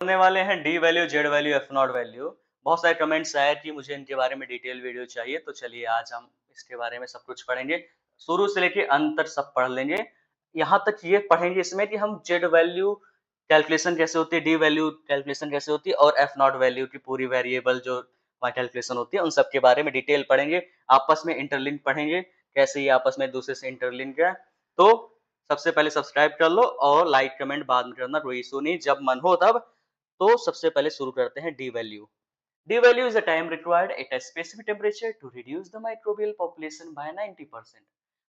करने वाले हैं D value, Z value, F naught value. बहुत सारे कमेंट्स आए कि मुझे इनके बारे में डिटेल वीडियो चाहिए, तो चलिए आज हम इसके बारे में सब कुछ पढ़ेंगे। शुरू से लेके अंत तक सब पढ़ लेंगे। यहाँ तक ये पढ़ेंगे इसमें कि हम जेड वैल्यू कैलकुलेशन कैसे होती है, डी वैल्यू कैलकुलेशन कैसे होती है और एफ नॉट वैल्यू की पूरी वेरिएबल जो वहाँ कैलकुलेशन होती है, उन सब के बारे में डिटेल पढ़ेंगे। आपस में इंटरलिंक पढ़ेंगे, कैसे ये आपस में एक दूसरे से इंटरलिंक है। तो सबसे पहले सब्सक्राइब कर लो और लाइक कमेंट बाद में करना, कोई इशू नहीं, जब मन हो तब। तो सबसे पहले शुरू करते हैं D value. D value is the time required at a specific temperature to reduce the microbial population by 90%।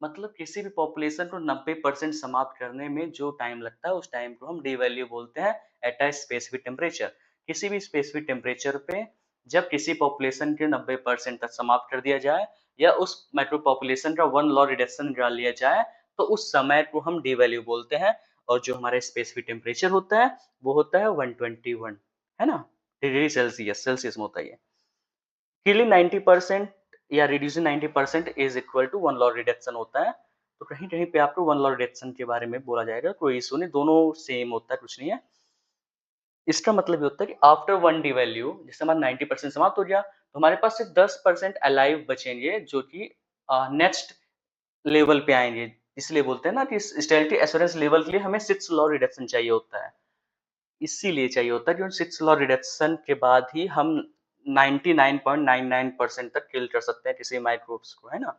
मतलब किसी भी पॉपुलेशन को 90% समाप्त करने में जो टाइम लगता है उस टाइम को हम डी वैल्यू बोलते हैं एट अ स्पेसिफिक टेम्परेचर। किसी भी स्पेसिफिक टेम्परेचर पे जब किसी पॉपुलेशन के 90% तक समाप्त कर दिया जाए या उस माइक्रो पॉपुलेशन का 1 लॉ रिडक्शन निकाल लिया जाए, तो उस समय को हम डी वैल्यू बोलते हैं। और जो हमारा स्पेसिफिक टेम्परेचर होता है वो होता है 121, है ना, डिग्री सेल्सियस, सेल्सियस में होता है ये। किलिंग 90% या reducing 90% is equal to 1 log reduction होता है। तो कहीं कहीं पे आपको 1 लॉ रिडक्शन के बारे में बोला जाएगा, कोई इशू नहीं, दोनों सेम होता है, कुछ नहीं है। इसका मतलब ये होता है कि आफ्टर 1 डी वैल्यू, जैसे हमारा 90% समाप्त हो गया, तो हमारे पास सिर्फ 10% अलाइव बचेंगे जो कि नेक्स्ट लेवल पे आएंगे। इसलिए बोलते हैं ना कि स्टेरिलिटी एश्योरेंस लेवल के लिए हमें 6 लॉ रिडक्शन चाहिए होता है। इसीलिए चाहिए होता है क्योंकि 6 लॉ रिडक्शन के बाद ही हम 99.99% तक किल कर सकते हैं किसी माइक्रोब्स को, है ना।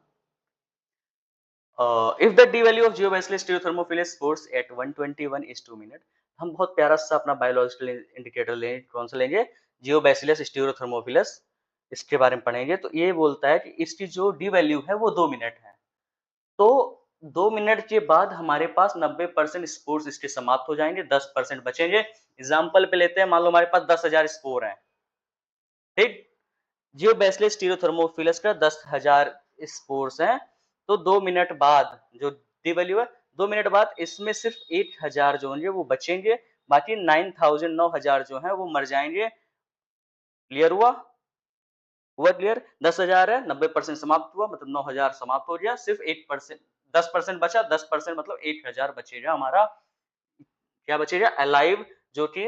If the D value of Geobacillus stearothermophilus spores at 121 is 2 minute. हम बहुत प्यारा सा अपना बायोलॉजिकल इंडिकेटर लेंगे, कौन सा लेंगे, जियोबैसिलस स्टीरियोथर्मोफिलस। इसके बारे में पढ़ेंगे तो ये बोलता है कि इसकी जो डी वैल्यू है वो 2 मिनट है। तो 2 मिनट के बाद हमारे पास 90% स्पोर्स इसके समाप्त हो जाएंगे, 10% बचेंगे। एग्जाम्पल पे लेते हैं, मान लो हमारे पास 10,000 स्पोर हैं, ठीक। जियोबैसिलस स्टीरियोथर्मोफिलस का 10,000 स्पोर्स हैं। तो 2 मिनट बाद जो डी वैल्यू है, 2 मिनट बाद इसमें सिर्फ 8,000 जो होंगे वो बचेंगे, बाकी 9,000 जो है वो मर जाएंगे। क्लियर हुआ? हुआ क्लियर? 10,000 है, 90% समाप्त हुआ, मतलब 9,000 समाप्त हो गया, सिर्फ 8%, 10% बचा, 10% मतलब 8,000 बचेगा हमारा। क्या बचेगा? अलाइव, जो कि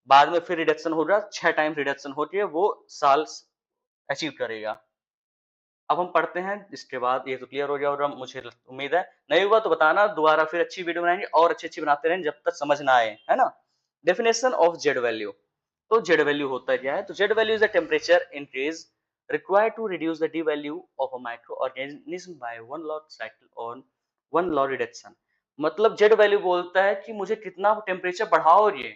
बाद में फिर रिडक्शन होगा, 6 टाइम रिडक्शन होती है, वो साल अचीव करेगा। अब हम पढ़ते हैं, इसके बाद ये तो क्लियर हो गया होगा, मुझे उम्मीद है। नहीं हुआ तो बताना, दोबारा फिर अच्छी वीडियो बनाएंगे और अच्छी बनाते रहेंगे जब तक समझ ना आए, है ना। Definition of Z value. तो जेड वैल्यू होता क्या है? तो Z value is the temperature increase required to reduce the d value of a microorganism by 1 log cycle on 1 log reduction। मतलब जेड वैल्यू बोलता है कि मुझे कितना टेम्परेचर बढ़ाओ ये,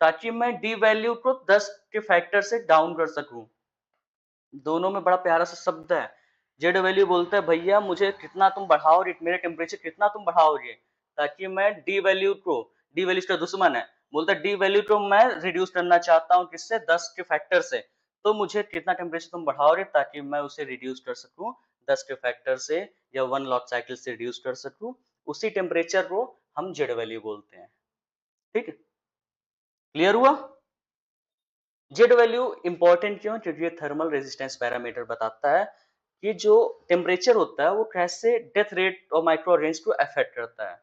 ताकि मैं डी वैल्यू को 10 के फैक्टर से डाउन कर सकूं। दोनों में बड़ा प्यारा सा शब्द है। जेड वैल्यू बोलता है भैया मुझे कितना तुम बढ़ाओगे, मेरे टेम्परेचर कितना तुम बढ़ाओगे, ताकि मैं डी वैल्यू को, डी वैल्यू का दुश्मन है, बोलता है डी वैल्यू को मैं रिड्यूस करना चाहता हूँ, किससे? 10 के फैक्टर से। तो मुझे कितना टेम्परेचर तुम बढ़ाओगे ताकि मैं उसे रिड्यूस कर सकूं 10 के फैक्टर से या 1 लॉग साइकिल से रिड्यूस कर सकूं। उसी टेम्परेचर को हम जेड वैल्यू बोलते हैं, ठीक है। क्लियर हुआ? जेड वैल्यू इंपॉर्टेंट क्यों? क्योंकि ये थर्मल रेजिस्टेंस पैरामीटर बताता है कि जो टेम्परेचर होता है वो कैसे डेथ रेट और माइक्रो ऑर्गेनिज्म को अफेक्ट करता है।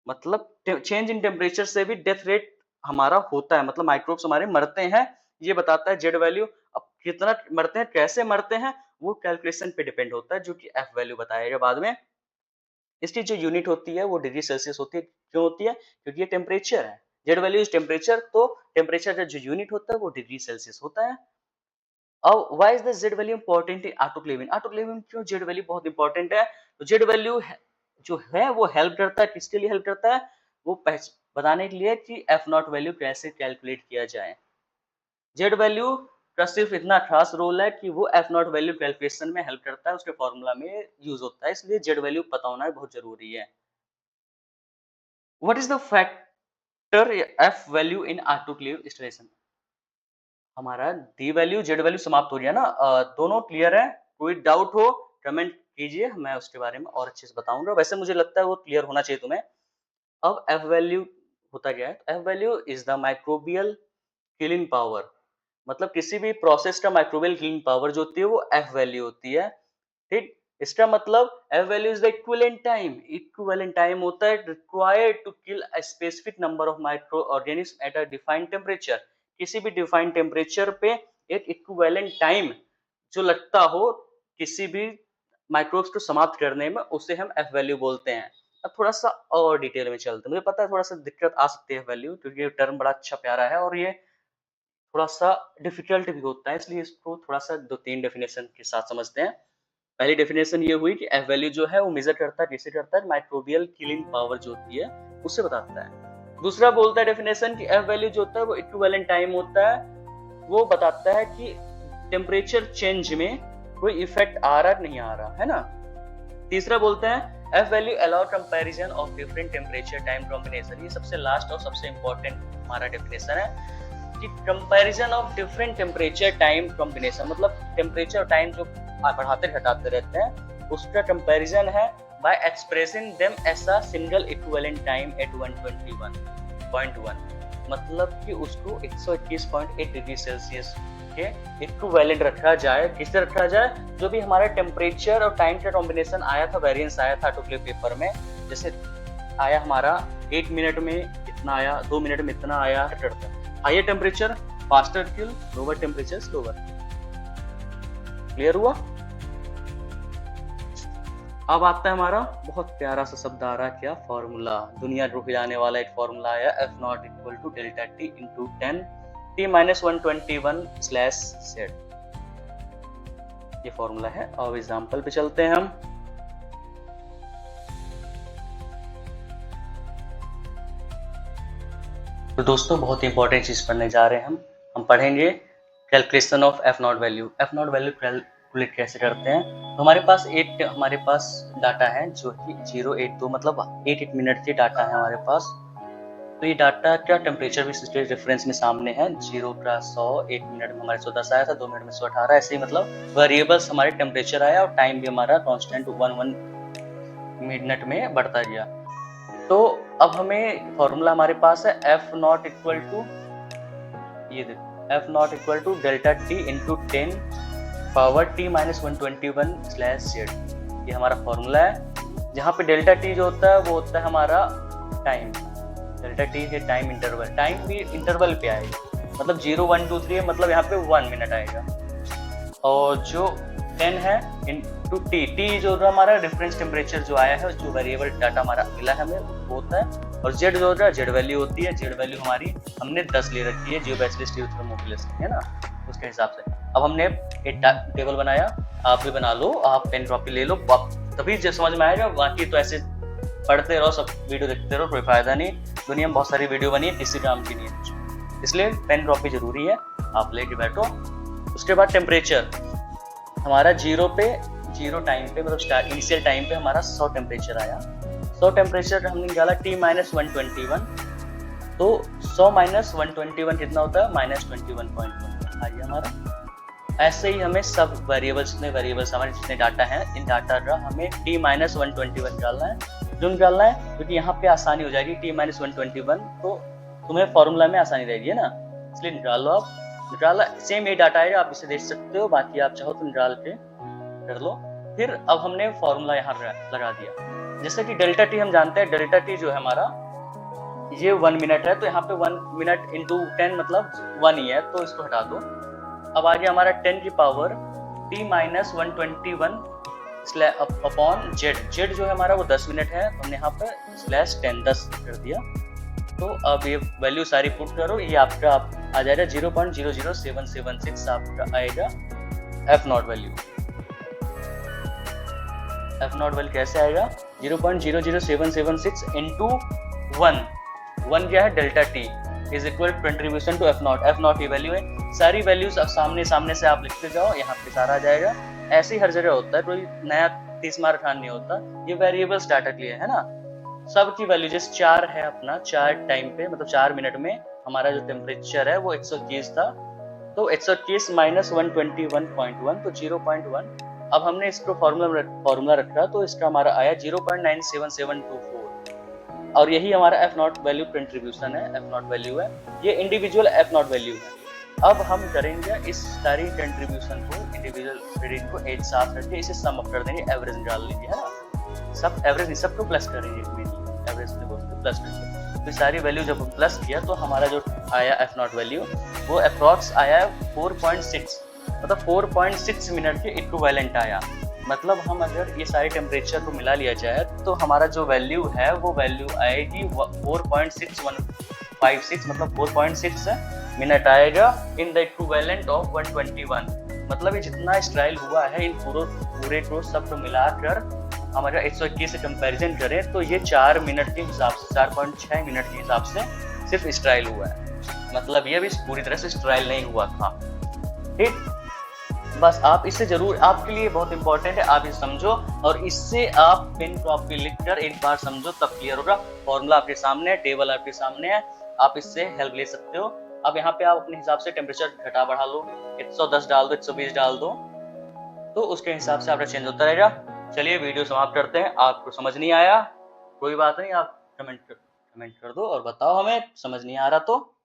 मतलब चेंज इन टेम्परेचर से भी डेथ रेट हमारा होता है, मतलब माइक्रोब्स हमारे मरते हैं, ये बताता है जेड वैल्यू। अब कितना मरते हैं, कैसे मरते हैं, वो कैलकुलेशन पे डिपेंड होता है, जो कि एफ वैल्यू बताएगा बाद में। इसकी जो यूनिट होती है वो डिग्री सेल्सियस होती है। क्यों होती है? क्योंकि ये टेम्परेचर है। जेड वैल्यू इज टेम्परेचर, तो टेम्परेचर का जो यूनिट होता है वो डिग्री सेल्सियस होता है। अब why is the Z value important in autoclaving? Autoclaving क्यों जेड वैल्यू बहुत इंपॉर्टेंट है? तो जेड वैल्यू जो है वो हेल्प करता है, किसके लिए हेल्प करता है? वो बताने के लिए कि एफ नॉट वैल्यू कैसे कैलकुलेट किया जाए। जेड वैल्यू का सिर्फ इतना खास रोल है कि वो एफ नॉट वैल्यू कैलकुलेशन में हेल्प करता है, उसके फॉर्मूला में यूज होता है, इसलिए जेड वैल्यू पता होना बहुत जरूरी है। What is the factor F value in autoclave station? हमारा डी वैल्यू जेड वैल्यू समाप्त हो गया ना। दोनों क्लियर है? कोई डाउट हो कमेंट कीजिए, मैं उसके बारे में और अच्छे से बताऊंगा। वैसे मुझे लगता है वो क्लियर होना चाहिए तुम्हें। अब एफ वैल्यू होता क्या है? F value is the microbial killing power. मतलब किसी भी प्रोसेस का माइक्रोबियल किलिंग पावर जो होती है वो एफ वैल्यू होती है, ठीक। इसका मतलब F value is the equivalent time. Equivalent time होता है required to kill a specific number of micro organism at a defined temperature. किसी भी डिफाइंड टेम्परेचर पे एक इक्विवेलेंट टाइम जो लगता हो किसी भी माइक्रोब्स को समाप्त करने में, उसे हम एफ वैल्यू बोलते हैं। अब थोड़ा सा और डिटेल में चलते हैं। मुझे पता है थोड़ा सा दिक्कत आ सकती है वैल्यू, क्योंकि ये टर्म बड़ा अच्छा प्यारा है और ये थोड़ा सा डिफिकल्ट भी होता है, इसलिए इसको थोड़ा सा 2-3 डेफिनेशन के साथ समझते हैं। पहली डेफिनेशन ये हुई कि एफ वैल्यू जो है वो मेजर करता है, किसे करता है, माइक्रोबियल किलिंग पावर जो होती है उसे बताता है। दूसरा बोलता है डेफिनेशन कि एफ वैल्यू जो होता है वो इक्विवेलेंट टाइम होता है, वो बताता है कि टेम्परेचर चेंज में कोई इफेक्ट आ रहा नहीं आ रहा है ना। तीसरा बोलते हैं F value allow comparison of different temperature time combination. ये सबसे लास्ट और सबसे इंपॉर्टेंट हमारा डेफिनेशन है कि comparison of different temperature time combination, मतलब टेम्परेचर टाइम जो बढ़ाते घटाते रहते हैं उसका कंपैरिजन है by expressing them as a single equivalent time at 121.1, मतलब कि उसको 121.8 डिग्री सेल्सियस के इक्विवेलेंट रखा जाए। किससे रखा जाए, जो भी हमारा टेम्परेचर और टाइम का कॉम्बिनेशन आया था, वेरिएंस आया था ऑटोक्लेव पेपर में, जैसे आया हमारा 8 मिनट में इतना आया, 2 मिनट में इतना आया, हायर टेम्परेचर फास्टर किल, लोअर टेम्परेचर स्लोअर। क्लियर हुआ। अब आता है हमारा बहुत प्यारा सा शब्द आ रहा, क्या फॉर्मूला, दुनिया को हिलाने वाला एक फॉर्मूला आया, F naught equal to delta t into 10 t minus 121/z। ये फॉर्मूला है। अब एग्जाम्पल पे चलते हैं हम। तो दोस्तों बहुत इंपॉर्टेंट चीज पढ़ने जा रहे हैं हम पढ़ेंगे calculation of F naught value. F naught value calculate कैसे करते हैं। तो हमारे पास डाटा है जो कि 082 मतलब 8 मिनट के डाटा है हमारे पास। तो ये डाटा का टेम्परेचर भी रेफरेंस में सामने है, 0 का 100, 1 मिनट में हमारे 10 आया था, 2 मिनट में 118, ऐसे ही मतलब वेरिएबल्स हमारे टेम्परेचर आया और टाइम भी हमारा कांस्टेंट 1 मिनट में बढ़ता गया। तो अब हमें फॉर्मूला हमारे पास है एफ नॉट इक्वल टू, ये देखो, F naught equal to delta t into 10 power t minus 121/z। ये हमारा फॉर्मूला है, जहाँ पे डेल्टा टी जो होता है वो होता है हमारा टाइम। डेल्टा टी है टाइम इंटरवल, टाइम भी इंटरवल पे आएगा, मतलब 0, 1, 2, 3 मतलब यहाँ पे 1 मिनट आएगा। और जो 10 है इंटू टी, टी जो हमारा रेफरेंस टेम्परेचर जो आया है, जो वेरिएबल डाटा हमारा मिला है हमें वो होता है। और जेड जो होता है, जेड वैल्यू होती है, जेड वैल्यू हमारी हमने 10 ले रखी है, जियोबैसिलस स्टीरियोथर्मोफिलस है ना, उसके हिसाब से। अब हमने एक टेबल बनाया, आप भी बना लो, आप पेन कॉपी ले लो, तभी जो समझ में आएगा। बाकी तो ऐसे पढ़ते रहो, सब वीडियो देखते रहो, कोई फायदा नहीं। दुनिया में बहुत सारी वीडियो बनी है, किसी काम की नहीं है, इसलिए पेन कॉपी जरूरी है, आप लेके बैठो। उसके बाद टेम्परेचर हमारा 0 टाइम पे, मतलब इनिशियल टाइम पे हमारा 100 टेम्परेचर आया। 100 टेम्परेचर हमने निकाला t माइनस 121, तो 100 माइनस 121 कितना होता है, -21.1 आइए हमारा। ऐसे ही हमें सब वेरिएबल्स हमारे जितने डाटा हैं, इन डाटा का हमें t माइनस 121 निकालना है। जो निकालना है क्योंकि यहाँ पे आसानी हो जाएगी, t माइनस 121 तो तुम्हें फॉर्मूला में आसानी रहेगी, है ना, इसलिए निकाल लो आप। निकाला, सेम ये डाटा है, आप इसे देख सकते हो, बाकी आप चाहो तो निकाल के कर लो। फिर अब हमने फॉर्मूला यहाँ लगा दिया, जैसे कि डेल्टा टी हम जानते हैं, डेल्टा टी जो है हमारा ये 1 मिनट है, तो यहाँ पे 1 मिनट इंटू 10 मतलब 1 ही है, तो इसको हटा दो। अब आ गया हमारा 10 की power t minus 121 upon Z. Z जो है हमारा वो 10 मिनट है, तो हमने यहाँ पे /10 10 कर दिया। तो अब ये वैल्यू सारी पुट करो, ये आपका आ जाएगा 0.00776 आपका आएगा F naught value. F naught value कैसे आएगा, 0.00776 इंटू 1 क्या है, delta t is equal contribution to F naught. F naught की वैल्यू है, सारी वैल्यूज सामने से आप लिखते जाओ, यहाँ पे सारा आ जाएगा। ऐसे ही हर जगह होता है, कोई नया 30 मार खान नहीं होता, ये वेरिएबल्स डाटा के लिए है ना। सबकी वैल्यू जैसे 4 है अपना, 4 टाइम पे मतलब 4 मिनट में हमारा जो टेम्परेचर है वो 121 था, तो 121 माइनस 121.1 तो 0.1। अब हमने इसको फॉर्मूला रखा, तो इसका हमारा आया 0.97724, और यही हमारा एफ नॉट वैल्यू कंट्रीब्यूशन है, एफ नॉट वैल्यू है, ये इंडिविजुअल एफ नॉट वैल्यू है। अब हम करेंगे इस सारी कंट्रीब्यूशन को, इंडिविजुअल रीडिंग को एक साथ करके इसे सम अप कर देंगे, एवरेज निकाल लेंगे, है ना। सब एवरेज सबको प्लस करेंगे, एवरेज प्लस करेंगे। तो सारी वैल्यू जब प्लस किया तो हमारा जो आया एफ नॉट वैल्यू, वो अप्रॉक्स आया 4.6, मतलब 4.6 मिनट के इक्विवेलेंट आया। मतलब हम अगर ये सारे टेम्परेचर को मिला लिया जाए तो हमारा जो वैल्यू है वो वैल्यू आएगी 4.6156, मतलब 4.6 मिनट आएगा इन द इक्विवेलेंट ऑफ 121। मतलब ये जितना स्ट्राइल हुआ है इन पूरे को सब को मिलाकर हम अगर 121 से कंपैरिजन करें तो ये 4 मिनट के हिसाब से, 4.6 मिनट के हिसाब से सिर्फ स्ट्राइल हुआ है। मतलब ये भी पूरी तरह से स्ट्राइल नहीं हुआ था। ठीक, बस आप इसे जरूर, आपके लिए बहुत इंपॉर्टेंट है, आप इसे समझो और इससे आप पेन कॉपी लिखकर एक बार समझो तब क्लियर होगा। फॉर्मूला आपके सामने है, टेबल आपके सामने है, आप इससे हेल्प ले सकते हो। अब यहाँ पे आप अपने हिसाब से टेम्परेचर घटा बढ़ा लो, 110 डाल दो, 120 डाल दो, तो उसके हिसाब से आपका चेंज होता रहेगा। चलिए वीडियो समाप्त करते हैं। आपको समझ नहीं आया कोई बात नहीं, आप कमेंट कर दो और बताओ हमें समझ नहीं आ रहा तो।